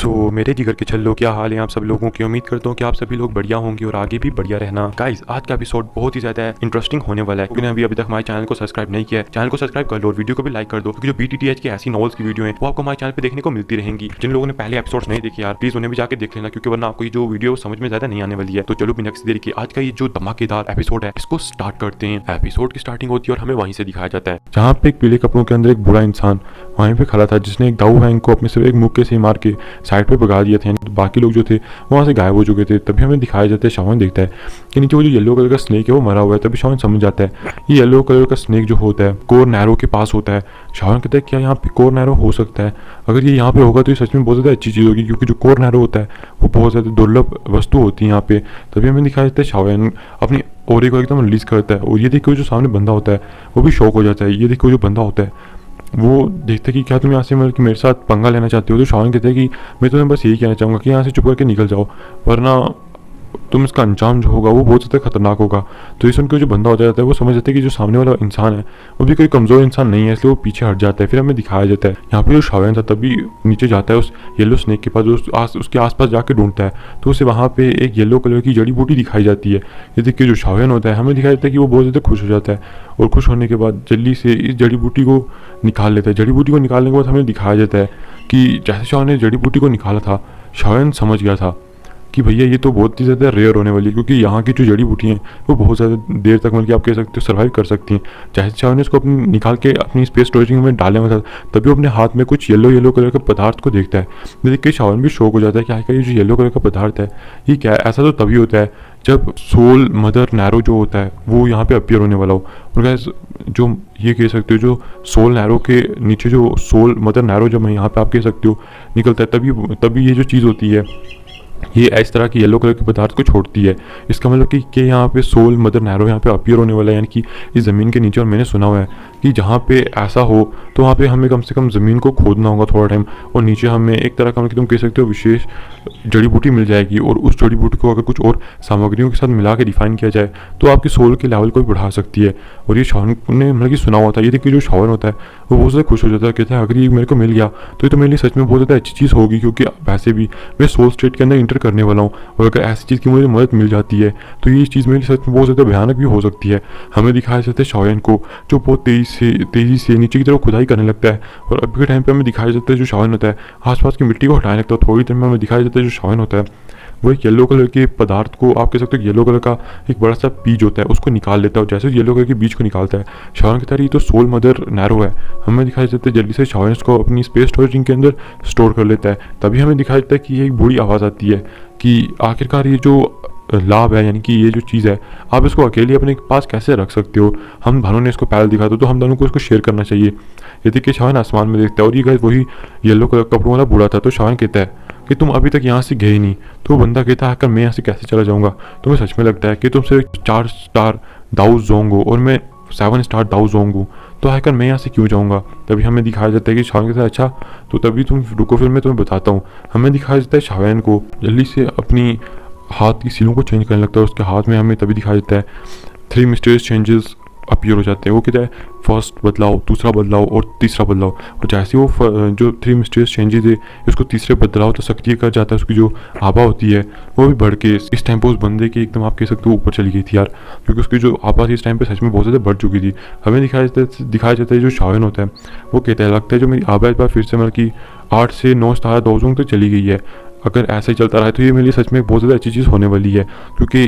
मेरे जिगर के छल्लो, क्या हाल है आप सब लोगों की। उम्मीद करता हूँ कि आप सभी लोग बढ़िया होंगे और आगे भी बढ़िया रहना। गाइस, आज का एपिसोड बहुत ही ज्यादा इंटरेस्टिंग होने वाला है, क्योंकि अभी तक हमारे चैनल को सब्सक्राइब नहीं किया है। चैनल को सब्सक्राइब कर लो और वीडियो को भी लाइक कर दो, क्योंकि जो BTTH की ऐसी नॉवेल्स की वीडियो है वो आपको हमारे चैनल पे देखने को मिलती रहेंगी। जिन लोगों ने पहले एपिसोड नहीं देखे यार, प्लीज उन्हें भी जाकर देख लेना, क्योंकि वरना आपको ये जो वीडियो समझ में ज्यादा नहीं आने वाली है। तो चलो बिना किसी देरी के आज का ये जो धमाकेदार एपिसोड है इसको स्टार्ट करते हैं। एपिसोड की स्टार्टिंग होती है और हमें वहीं से दिखाया जाता है जहाँ पे एक पीले कपड़ों के अंदर एक बुरा इंसान वहीं पे खड़ा था, जिसने एक दाऊ हैंग को अपने सिर्फ एक मुक्के से मार के साइड पे भगा दिया था। तो बाकी लोग जो थे वहाँ से गायब हो चुके थे। तभी हमें दिखाया जाता है, शावन देखता है कि नीचे वो जो येलो कलर का स्नेक है वो मरा हुआ है। तभी शावन समझ जाता है ये येलो कलर का स्नेक जो होता है कोर नैरो के पास होता है। शावन कहता है क्या यहाँ पे कोर नैरो हो सकता है? अगर ये यहाँ पे होगा तो ये सच में बहुत ज़्यादा अच्छी चीज़ होगी, क्योंकि जो कोर नैरो होता है वो बहुत ज़्यादा दुर्लभ वस्तु होती है यहाँ पे। तभी हमें दिखाया जाता है शावन अपनी ओरे को एकदम रिलीज करता है, और ये देखो जो सामने बंदा होता है वो भी शौक हो जाता है। ये देखो जो बंदा होता है वो देखते हैं कि क्या तुम यहाँ से मतलब कि मेरे साथ पंगा लेना चाहते हो। तो शावन कहते हैं कि मैं तुम्हें बस यही कहना चाहूँगा कि यहाँ से चुप करके निकल जाओ, वरना तुम इसका अंजाम जो होगा वो बहुत ज़्यादा खतरनाक होगा। तो ये सुन के जो बंदा हो जाता है वो समझ जाता है कि जो सामने वाला इंसान है वो भी कोई कमज़ोर इंसान नहीं है, इसलिए वो पीछे हट जाता है। फिर हमें दिखाया जाता है यहाँ पे जो शावन था तभी नीचे जाता है उस येलो स्नेक के पास, उसके आसपास जाके ढूंढता है तो उसे वहाँ पे एक येलो कलर की जड़ी बूटी दिखाई जाती है। ये देख के जो शावन होता है हमें दिखाया जाता है कि वो बहुत ज़्यादा खुश हो जाता है, और खुश होने के बाद जल्दी से इस जड़ी बूटी को निकाल लेता है। जड़ी बूटी को निकालने के बाद हमें दिखाया जाता है कि जैसे शावन ने जड़ी बूटी को निकाला था, शावन समझ गया था कि भैया ये तो बहुत ही ज़्यादा रेयर होने वाली है, क्योंकि यहाँ की जो जड़ी बूटियाँ हैं वो बहुत ज़्यादा देर तक मतलब कि आप कह सकते हो सर्वाइव कर सकती हैं। जैसे शावन ने इसको अपनी निकाल के अपनी स्पेस स्टोरेज में डालने में था, तभी वो अपने हाथ में कुछ येलो कलर का पदार्थ को देखता है। देख के शावन भी शौक हो जाता है कि ये जो येलो कलर का पदार्थ है ये क्या है। ऐसा तो तभी होता है जब सोल मदर नैरो जो होता है वो यहाँ पे अपीयर होने वाला हो। और गैस जो ये कह सकते हो जो सोल नैरो के नीचे जो सोल मदर नैरो जब यहाँ पे आप कह सकते हो निकलता है, तभी ये जो चीज़ होती है ये इस तरह की येलो कलर के पदार्थ को छोड़ती है। इसका मतलब कि यहाँ पे सोल मदर नैरो यहाँ पे अपीयर होने वाला है, यानी कि इस ज़मीन के नीचे। और मैंने सुना हुआ है कि जहाँ पे ऐसा हो तो वहाँ पे हमें कम से कम ज़मीन को खोदना होगा थोड़ा टाइम, और नीचे हमें एक तरह का मतलब तुम कह सकते हो विशेष जड़ी बूटी मिल जाएगी। और उस जड़ी बूटी को अगर कुछ और सामग्रियों के साथ मिला के डिफाइन किया जाए तो आपकी सोल के लेवल को भी बढ़ा सकती है। और ये शावन ने मतलब कि सुना हुआ था। ये देखिए जो शावन होता है वो बहुत ज़्यादा खुश हो जाता है, कहता है अगर ये मेरे को मिल गया तो ये तो मेरे लिए सच में बहुत ज़्यादा अच्छी चीज़ होगी, क्योंकि वैसे भी मैं सोल स्टेट के अंदर इंटर करने वाला हूँ, और अगर ऐसी चीज़ की मुझे मदद मिल जाती है तो ये चीज़ मेरे लिए सच में बहुत ज़्यादा भयानक भी हो सकती है। हमें दिखाया जाता है शावन को जो बहुत तेज़ी से नीचे की तरफ खुदाई करने लगता है, और अभी के टाइम पे हमें दिखाया जाता है जो शावन होता है आसपास की मिट्टी को हटाने लगता है। थोड़ी देर में हमें दिखाया जाता है जो शावन होता है वो एक येलो कलर के पदार्थ को आप कह सकते हो येलो कलर का एक बड़ा सा बीज होता है उसको निकाल लेता है। और जैसे येलो कलर के बीज को निकालता है शावन कहता है ये तो सोल मदर नैरो है। हमें दिखाया जाता है जल्दी से शावन इसको अपनी स्पेस स्टोरेज के अंदर स्टोर कर लेता है। तभी हमें दिखाया जाता है कि ये एक बुरी आवाज़ आती है कि आखिरकार ये जो लाभ है, यानी कि ये जो चीज़ है आप इसको अकेले अपने पास कैसे रख सकते हो। हम दोनों ने इसको पहले दिखा तो हम दोनों को इसको शेयर करना चाहिए। ये देखिए शावन आसमान में देखता है, और ये गाइस वही येलो कलर कपड़ों वाला बूढ़ा था। तो शावन कहता है कि तुम अभी तक यहाँ से गए नहीं। तो बंदा कहता है मैं यहाँ से कैसे चला जाऊँगा? तुम्हें सच में लगता है कि तुम सिर्फ 4 स्टार दाऊ जोंग हो और मैं 7 स्टार दाऊ जोंग हूँ, तो आखिर मैं यहाँ से क्यों जाऊँगा? तभी हमें दिखाया जाता है कि शावन कहता है अच्छा तो तभी तुम रुको, फिर मैं तुम्हें बताता हूँ। हमें दिखाया जाता है शावन को जल्दी से अपनी हाथ की सीलों को चेंज करने लगता है। उसके हाथ में हमें तभी दिखाया जाता है 3 मिस्टीरियस चेंजेस अपीयर हो जाते हैं। वो कहता है फर्स्ट बदलाव, दूसरा बदलाव और तीसरा बदलाव। और जैसे वो जो 3 मिस्टीरियस चेंजेस है उसको तीसरे बदलाव तो सक्रिय कर जाता है, उसकी जो आभा होती है वो भी बढ़ के इस टाइम पे उस बंदे के एकदम आप कह सकते हो ऊपर चली गई थी यार, क्योंकि उसकी जो आभा थी इस टाइम पे सच में बहुत ज़्यादा बढ़ चुकी थी। हमें दिखाया जाता है जो शावन होता है वो कहता है लगता है जो मेरी आभा इस बार फिर से मतलब कि 8 से 9 स्टार दाऊ तक चली गई है। अगर ऐसा ही चलता रहा तो ये मेरे लिए सच में बहुत ज़्यादा अच्छी चीज़ होने वाली है, क्योंकि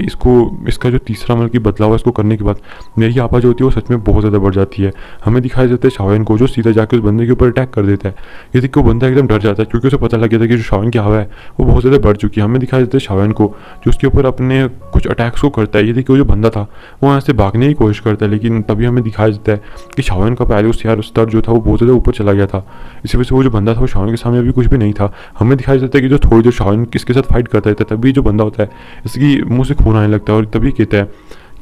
इसका जो तीसरा मतलब कि बदलाव है इसको करने के बाद मेरी आभा जो होती है वो सच में बहुत ज़्यादा बढ़ जाती है। हमें दिखाया जाता है शावन को जो सीधा जाकर उस बंदे के ऊपर अटैक कर देता है। ये देख के वो बंदा एकदम डर जाता है, क्योंकि उसे पता लग गया था कि जो शावन की आभा है वो बहुत ज़्यादा बढ़ चुकी है। हमें दिखाया जाता है शावन को जो उसके ऊपर अपने कुछ अटैक्स को करता है। ये देखिए वो जो बंदा था वो यहाँ से भागने की कोशिश करता है, लेकिन तभी हमें दिखाया जाता है कि शावन का पहले उस स्तर जो था वो बहुत ज़्यादा ऊपर चला गया था। इसी वजह से वो जो बंदा था वो शावन के सामने अभी कुछ भी नहीं था। हमें दिखाया जाता है कि जो थोड़ी देर शावन किसके साथ फाइट करता है तभी जो बंदा होता है इसकी मुंह से खून आने लगता है, और तभी कहता है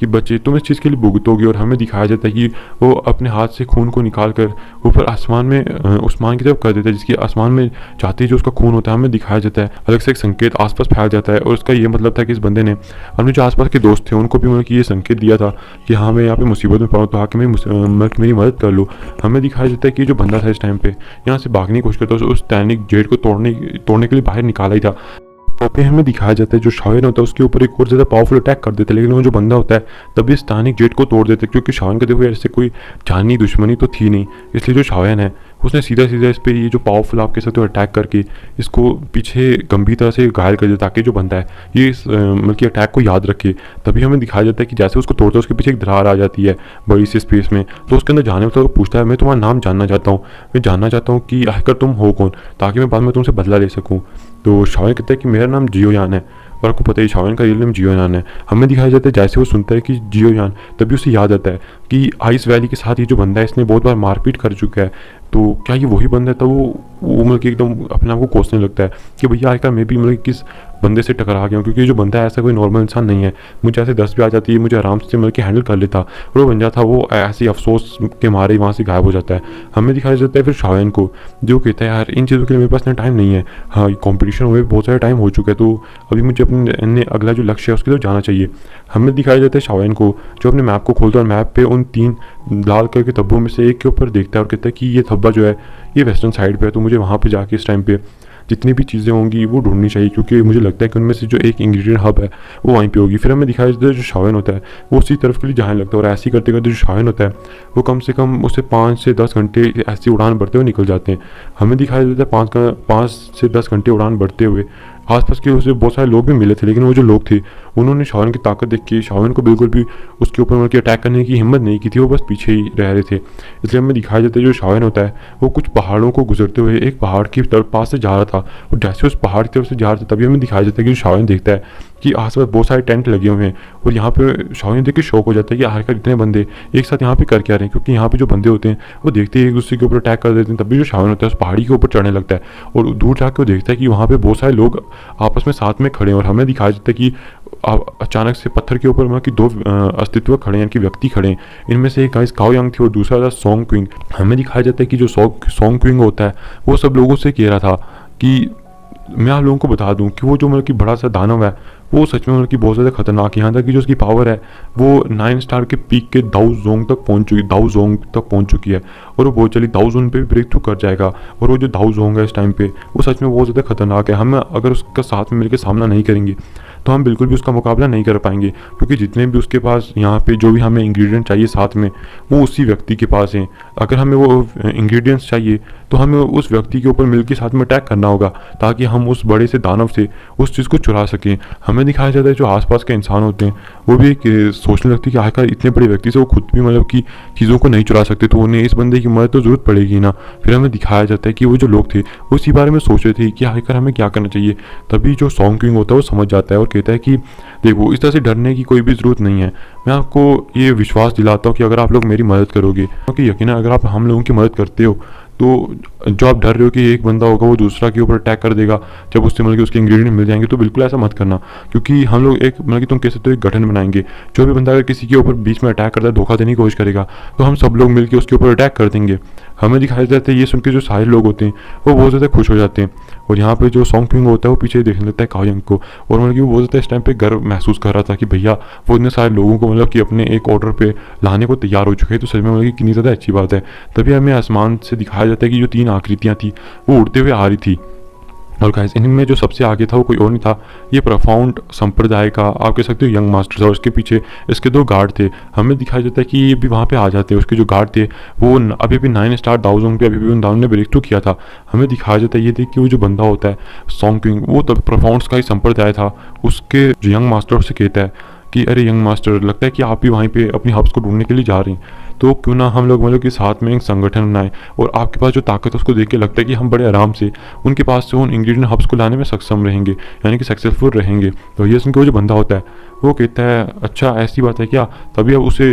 कि बच्चे तुम इस चीज़ के लिए भुगतोगे। और हमें दिखाया जाता है कि वो अपने हाथ से खून को निकाल कर ऊपर आसमान में उस्मान की तरफ कर देता है, जिसकी आसमान में जाते ही जो उसका खून होता है हमें दिखाया जाता है। अलग से एक संकेत आसपास फैल जाता है, और उसका ये मतलब था कि इस बंदे ने अपने जो आसपास के दोस्त थे उनको भी मतलब कि ये संकेत दिया था कि हाँ मैं यहाँ पे मुसीबत में पड़ा, तो आके मेरी मदद कर लो। हमें दिखाया जाता है कि जो बंदा था इस टाइम पे यहाँ से भागने की कोशिश करता है, उस टाइटैनिक जेट को तोड़ने के लिए बाहर निकाला ही था। तो पे हमें दिखाया जाता है जो शायन होता है उसके ऊपर एक और ज़्यादा पावरफुल अटैक कर देते हैं, लेकिन वो जो बंदा होता है तभी इस टाइटैनिक जेट को तोड़ देते हैं, क्योंकि शायन का देखो ऐसे कोई जानी दुश्मनी तो थी नहीं। इसलिए जो शायन है उसने सीधा सीधा इस पर ये जो पावरफुल आप कह सकते हो अटैक करके इसको पीछे गंभीरता से घायल कर देता, ताकि जो बंदा है ये इस मतलब कि अटैक को याद रखे। तभी हमें दिखाया जाता है कि जैसे उसको तोड़ता है उसके पीछे एक दरार आ जाती है बड़ी सी स्पेस में, तो उसके अंदर जाने वाला पूछता है मैं तुम्हारा नाम जानना चाहता हूँ, मैं जानना चाहता हूँ कि आखिर तुम हो कौन, ताकि मैं बाद में तुमसे बदला ले सकूँ। तो शायन कहता है कि मेरा नाम जियो यान है, और आपको पता है शायन का रियल नेम जियो यान है। हमें दिखाया जाता है जैसे वो सुनता है कि जियो यान, तभी उसे याद आता है कि आइस वैली के साथ ये जो बंदा है इसने बहुत बार मारपीट कर चुका है, तो क्या ये वही बंदा था। वो मतलब कि एकदम अपने आप को कोसने लगता है कि भैया आखिर मैं भी मतलब किस बंदे से टकरा गया हूँ, क्योंकि जो बंदा है ऐसा कोई नॉर्मल इंसान नहीं है। मुझे ऐसे 10 भी आ जाती है मुझे आराम से मतलब कि हैंडल कर लेता, और वो बंदा था वो ऐसे अफसोस के मारे वहाँ से गायब हो जाता है। हमें दिखाया जाता है फिर शायन को, जो कहता है यार इन चीज़ों के लिए मेरे पास इतना टाइम नहीं है, हाँ कॉम्पिटिशन हुए बहुत सारा टाइम हो चुका है, तो अभी मुझे अपने अगला जो लक्ष्य है उसकी तरफ जाना चाहिए। हमें दिखाया जाता है शायन को जो अपने मैप को खोलता है और मैप पे उन 3 लाल कलर के धब्बों में से एक के ऊपर देखता है और कहता है कि ये धब्बा जो है ये वेस्टर्न साइड पे है, तो मुझे वहाँ पे जाके इस टाइम पे जितनी भी चीज़ें होंगी वो ढूंढनी चाहिए, क्योंकि मुझे लगता है कि उनमें से जो एक इंग्रेडिएंट हब है वो वहीं पे होगी। फिर हमें दिखाया जाता है जो शायन होता है वो उसी तरफ के लिए जाने लगता है, और ऐसे ही करते करते जो शायन होता है वो कम से कम उसे 5 से 10 घंटे ऐसी उड़ान बढ़ते हुए निकल जाते हैं। हमें दिखाया जाता है 5 से 10 घंटे उड़ान बढ़ते हुए आसपास के उसे बहुत सारे लोग भी मिले थे, लेकिन वो जो लोग थे उन्होंने शायन की ताकत देख के शायन को बिल्कुल भी उसके ऊपर मतलब अटैक करने की हिम्मत नहीं की थी, वो बस पीछे ही रह रहे थे। इसलिए हमें दिखाया जाता है जो शायन होता है वो कुछ पहाड़ों को गुजरते हुए एक पहाड़ की तरफ पास से जा रहा था, और जैसे उस पहाड़ की तरफ से जा रहा था तभी हमें दिखाया जाता है कि शायन देखता है कि आसपास बहुत सारे टेंट लगे हुए हैं, और यहाँ पे शायन देख के शौक हो जाता है कि आखिरकार इतने बंदे एक साथ यहाँ पे कर क्या रहे हैं, क्योंकि यहाँ पे जो बंदे होते हैं वो देखते ही एक दूसरे के ऊपर अटैक कर देते हैं। तभी जो शायन होता है उस पहाड़ी के ऊपर चढ़ने लगता है, और दूर जाकर वो देखता है कि वहाँ पे बहुत सारे लोग आपस में साथ में खड़े हैं, और हमें दिखाया जाता है कि अचानक से पत्थर के ऊपर मतलब कि 2 अस्तित्व खड़े हैं, यानी कि व्यक्ति खड़े हैं। इनमें से एक गाइस काओ यांग थी और दूसरा था सोंग क्विंग। हमें दिखाया जाता है कि जो सोंग क्विंग होता है वो सब लोगों से कह रहा था कि मैं आप लोगों को बता दूं कि वो जो मतलब कि बड़ा सा दानव है वो सच में मतलब कि बहुत ज़्यादा खतरनाक है। यहाँ तक कि जो उसकी पावर है वो 9 स्टार के पीक के दाऊ जोंग तक पहुँच चुकी है, और वो बहुत जल्दी दाऊ जोन पे भी ब्रेक थ्रू कर जाएगा। और वो जो दाऊ जोंग है इस टाइम पे वो सच में बहुत ज़्यादा खतरनाक है। हम अगर उसका साथ में मिलकर सामना नहीं करेंगे तो हम बिल्कुल भी उसका मुकाबला नहीं कर पाएंगे, क्योंकि जितने भी उसके पास यहाँ पे जो भी हमें इंग्रेडिएंट चाहिए साथ में वो उसी व्यक्ति के पास हैं। अगर हमें वो इंग्रेडिएंट्स चाहिए तो हमें उस व्यक्ति के ऊपर मिलकर साथ में अटैक करना होगा, ताकि हम उस बड़े से दानव से उस चीज़ को चुरा सकें। हमें दिखाया जाता है जो आसपास के इंसान होते हैं वो भी एक सोचने लगते हैं कि आखिर इतने बड़े व्यक्ति से वो खुद भी मतलब कि चीज़ों को नहीं चुरा सकते, तो उन्हें इस बंदे की मदद तो ज़रूरत पड़ेगी ना। फिर हमें दिखाया जाता है कि वो जो लोग थे वो इसी बारे में सोच रहे थे कि आखिर हमें क्या करना चाहिए। तभी जो सोंग क्विंग होता है वो समझ जाता है और कहता है कि देखो इस तरह से डरने की कोई भी ज़रूरत नहीं है, मैं आपको ये विश्वास दिलाता हूँ कि अगर आप लोग मेरी मदद करोगे, क्योंकि यकीन अगर आप हम लोगों की मदद करते हो तो जो आप डर रहे हो कि एक बंदा होगा वो दूसरा के ऊपर अटैक कर देगा जब उससे मतलब कि उसके इंग्रेडिएंट मिल जाएंगे, तो बिल्कुल ऐसा मत करना। क्योंकि हम लोग एक मतलब कि तुम कह सकते हो एक गठन बनाएंगे, जो भी बंदा अगर किसी के ऊपर बीच में अटैक करता है धोखा देने की कोशिश करेगा तो हम सब लोग मिलकर उसके ऊपर अटैक कर देंगे। हमें दिखाया जाता है ये सुन के जो सारे लोग होते हैं वो बहुत ज़्यादा खुश हो जाते हैं, और यहाँ पे जो सोंग क्विंग होता है वो पीछे देखने लगता है काओ यांग को, और मतलब कि वो बहुत ज़्यादा इस टाइम पे गर्व महसूस कर रहा था कि भैया वो इतने सारे लोगों को मतलब कि अपने एक ऑर्डर पे लाने को तैयार हो चुके हैं, तो सच में मतलब कि कितनी ज़्यादा अच्छी बात है। तभी हमें आसमान से दिखाया जाता है कि जो 3 आकृतियाँ थी वो उड़ते हुए आ रही थी, और गाइस इनमें जो सबसे आगे था वो कोई और नहीं था, ये प्रोफाउंड संप्रदाय का आप कह सकते हो यंग मास्टर था, और उसके पीछे इसके 2 गार्ड थे। हमें दिखाया जाता है कि ये भी वहाँ पे आ जाते हैं, उसके जो गार्ड थे वो अभी भी 9 स्टार दाउजोंग पे अभी भी उन दाउन ने ब्रेक थ्रू किया था। हमें दिखाया जाता है ये देख कि वो जो बंदा होता है सोंग क्विंग वो तब प्रोफाउंड्स का ही संप्रदाय था। उसके जो यंग मास्टर से कहता है कि अरे यंग मास्टर लगता है कि आप भी वहीं पे अपनी हब्स को ढूंढने के लिए जा रही हैं, तो क्यों ना हम लोग मतलब कि साथ में एक संगठन बनाएं, और आपके पास जो ताकत है उसको देख के लगता है कि हम बड़े आराम से उनके पास से उन इंग्रेडिएंट हब्स को लाने में सक्षम रहेंगे, यानी कि सक्सेसफुल रहेंगे। तो ये सुन के वो जो बंदा होता है वो कहता है अच्छा ऐसी बात है क्या। तभी अब उसे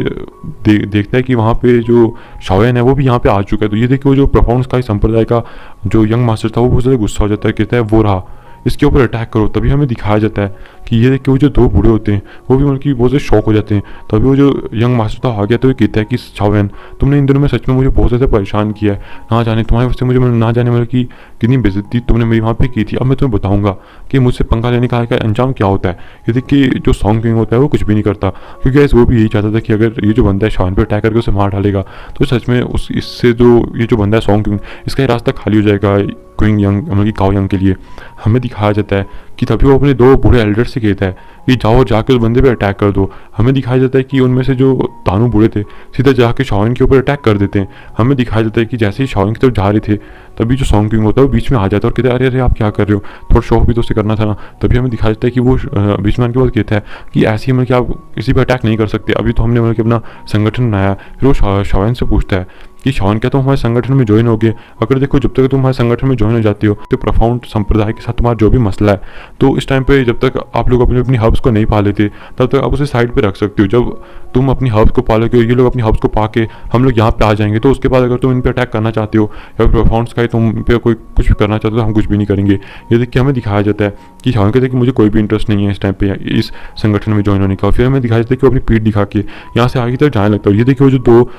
देखता है कि वहाँ पे जो शाओयन है वो भी यहाँ पे आ चुका है। तो ये देख के वो जो प्रोफाउंड्स का संप्रदाय का जो यंग मास्टर था वो बहुत ज़्यादा गुस्सा हो जाता है, कहता है वो रहा इसके ऊपर अटैक करो। तभी हमें दिखाया जाता है कि ये देख के वो जो दो बूढ़े होते हैं वो भी उनकी बहुत से शौक हो जाते हैं। तभी वो जो यंग मास्टर था आ गया तो ये कहता है कि शाओवेन, तुमने इन दिनों में सच में मुझे बहुत ज़्यादा परेशान किया है, ना जाने तुम्हारी वजह से मुझे ना जाने वाले की कितनी बेइज्जती तुमने मेरी वहाँ पे की थी। अब मैं तुम्हें बताऊंगा कि मुझसे पंगा लेने का अंजाम क्या होता है। ये देख के जो सॉन्ग किंग होता है वो कुछ भी नहीं करता, क्योंकि गैस वो भी यही चाहता था कि अगर ये जो बंदा है शाओवेन पे अटैक करके उसे मार डालेगा तो सच में उस इससे जो ये जो बंदा है सॉन्ग किंग, इसका रास्ता खाली हो जाएगा क्विंग यंग मतलब कि काओ यंग के लिए। हमें दिखाया जाता है कि तभी वो अपने दो बूढ़े एल्डर से कहता है कि जाओ जाके उस बंदे पे अटैक कर दो। हमें दिखाया जाता है कि उनमें से जो तानू बूढ़े थे सीधा जाके शाओवेन के ऊपर अटैक कर देते हैं। हमें दिखाया जाता है कि जैसे ही शाओवेन की तरफ जा रहे थे तभी जो सॉन्ग किंग होता है वो बीच में आ जाता है और कहता है अरे अरे आप क्या कर रहे हो, थोड़ा शौक भी तो उसे करना था ना। तभी हमें दिखाया जाता है कि वो बीच में आने के बाद कहता है कि ऐसे ही मतलब कि आप किसी पर अटैक नहीं कर सकते, अभी तो हमने मतलब कि अपना संगठन बनाया। फिर वो शाओवेन से पूछता है कि शाओवेन क्या तुम हमारे संगठन में ज्वाइन होगे? अगर देखो जब तक तुम हमारे संगठन में ज्वाइन हो जाती हो तो प्रोफाउंड संप्रदाय के साथ तुम्हारा जो भी मसला है तो इस टाइम पे जब तक आप लोग अपनी अपनी हब्स को नहीं पा लेते तब तक आप उसे साइड पे रख सकते हो। जब तुम अपनी हब्स को पालोगे, ये लोग अपनी हब्स को पा के हम लोग यहाँ पे आ जाएंगे तो उसके बाद अगर तुम इन पे अटैक करना चाहते हो या प्रोफाउंड्स का तुम पे कोई कुछ भी करना चाहते हो तो हम कुछ भी नहीं करेंगे। ये देख के हमें दिखाया जाता है कि शाओवेन कहते हैं कि मुझे कोई भी इंटरेस्ट नहीं है इस टाइम पे इस संगठन में ज्वाइन होने का। फिर हमें दिखाया जाता है कि वो अपनी पीठ दिखा के यहाँ से आगे तक जाने लगता है। ये देखिए वो जो दो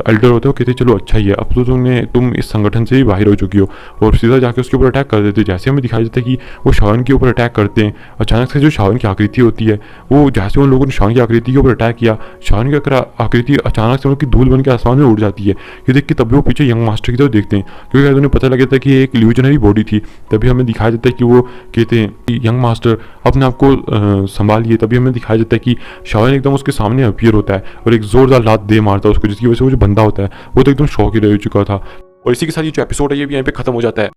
एल्डर होते हैं वो कहते हैं चलो अच्छा ही है, अब तो तुम इस संगठन से ही बाहर हो चुकी हो, और सीधा जाके उसके ऊपर अटैक कर देते हैं। जैसे हमें दिखाया जाता है कि वो शाओवेन के ऊपर अटैक करते हैं, अचानक से जो शाओवेन की आकृति होती है वो जैसे उन लोगों ने शाओवेन की आकृति के ऊपर अटैक किया, शाओवेन की आकृति अचानक से उनकी धूल बन के आसमान में उड़ जाती है। ये देख के तभी वो पीछे यंग मास्टर की तरफ देखते हैं, क्योंकि उन्हें पता लगा था कि एक इल्यूजनरी बॉडी थी। तभी हमें दिखाया जाता है कि वो कहते हैं कि यंग मास्टर अपने आप को संभालिए। तभी हमें दिखाया जाता है कि शाओवेन एकदम उसके सामने अपीयर होता है और एक जोरदार लात दे मारता है उसको, जिसकी वजह से वो जो बंदा होता है वो तो एकदम शॉक ही रह चुका था। और इसी के साथ ये जो एपिसोड है ये भी यहाँ पे खत्म हो जाता है।